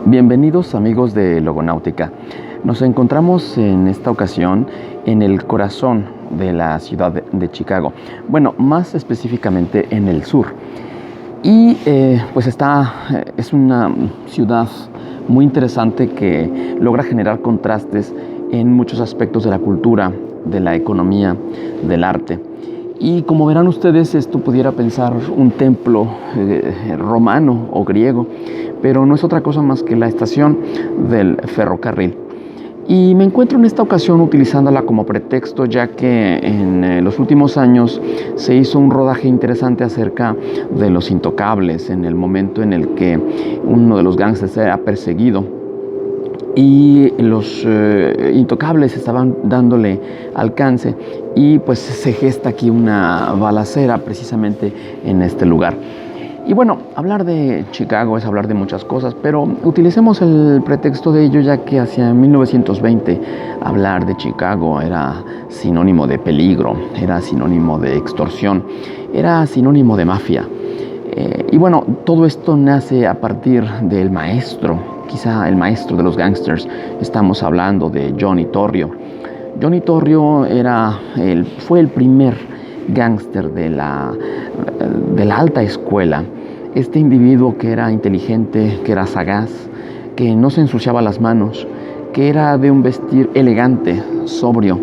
Bienvenidos amigos de Logonáutica. Nos encontramos en esta ocasión en el corazón de la ciudad de Chicago. Bueno, más específicamente en el sur. Y es una ciudad muy interesante que logra generar contrastes en muchos aspectos de la cultura, de la economía, del arte. Y como verán ustedes, esto pudiera pensar un templo romano o griego, pero no es otra cosa más que la estación del ferrocarril. Y me encuentro en esta ocasión utilizándola como pretexto, ya que en los últimos años se hizo un rodaje interesante acerca de Los Intocables, en el momento en el que uno de los gángsters era perseguido y los intocables estaban dándole alcance, y pues se gesta aquí una balacera precisamente en este lugar. Y bueno, hablar de Chicago es hablar de muchas cosas, pero utilicemos el pretexto de ello, ya que hacia 1920 hablar de Chicago era sinónimo de peligro, era sinónimo de extorsión, era sinónimo de mafia. Y bueno, todo esto nace a partir del maestro, quizá el maestro de los gangsters. Estamos hablando de Johnny Torrio. Johnny Torrio fue el primer gángster de la alta escuela. Este individuo que era inteligente, que era sagaz, que no se ensuciaba las manos, que era de un vestir elegante, sobrio,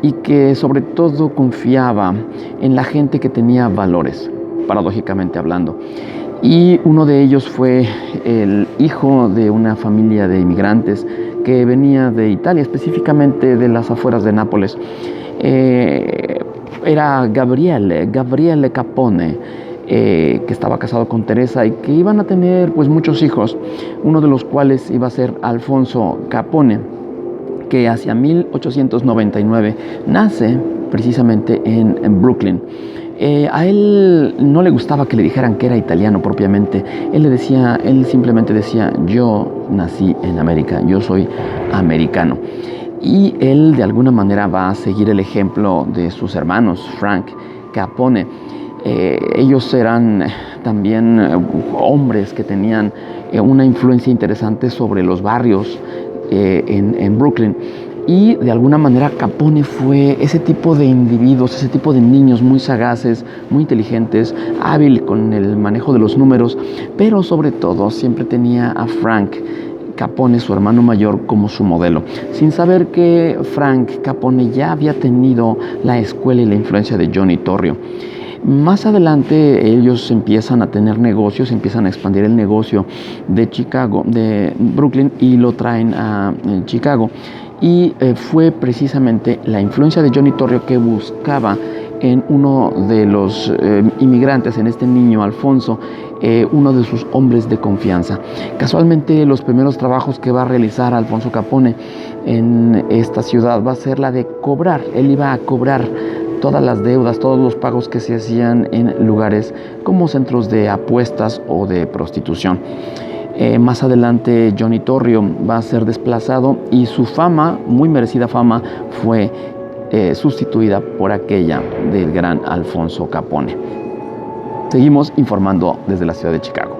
y que sobre todo confiaba en la gente que tenía valores, paradójicamente hablando. Y uno de ellos fue el hijo de una familia de inmigrantes que venía de Italia, específicamente de las afueras de Nápoles. Era Gabriele Capone, que estaba casado con Teresa y que iban a tener pues muchos hijos, uno de los cuales iba a ser Alfonso Capone, que hacia 1899 nace precisamente en Brooklyn. A él no le gustaba que le dijeran que era italiano propiamente. Él simplemente decía: yo nací en América, yo soy americano. Y él de alguna manera va a seguir el ejemplo de sus hermanos, Frank Capone. Ellos eran también hombres que tenían una influencia interesante sobre los barrios en Brooklyn. Y de alguna manera Capone fue ese tipo de individuos, ese tipo de niños muy sagaces, muy inteligentes, hábil con el manejo de los números, pero sobre todo siempre tenía a Frank Capone, su hermano mayor, como su modelo, sin saber que Frank Capone ya había tenido la escuela y la influencia de Johnny Torrio. Más adelante ellos empiezan a tener negocios, empiezan a expandir el negocio de Brooklyn, y lo traen a Chicago. Y fue precisamente la influencia de Johnny Torrio que buscaba en uno de los inmigrantes, en este niño Alfonso, uno de sus hombres de confianza. Casualmente, los primeros trabajos que va a realizar Alfonso Capone en esta ciudad va a ser la de cobrar. Él iba a cobrar todas las deudas, todos los pagos que se hacían en lugares como centros de apuestas o de prostitución. Más adelante Johnny Torrio va a ser desplazado y su fama, muy merecida fama, fue sustituida por aquella del gran Alfonso Capone. Seguimos informando desde la ciudad de Chicago.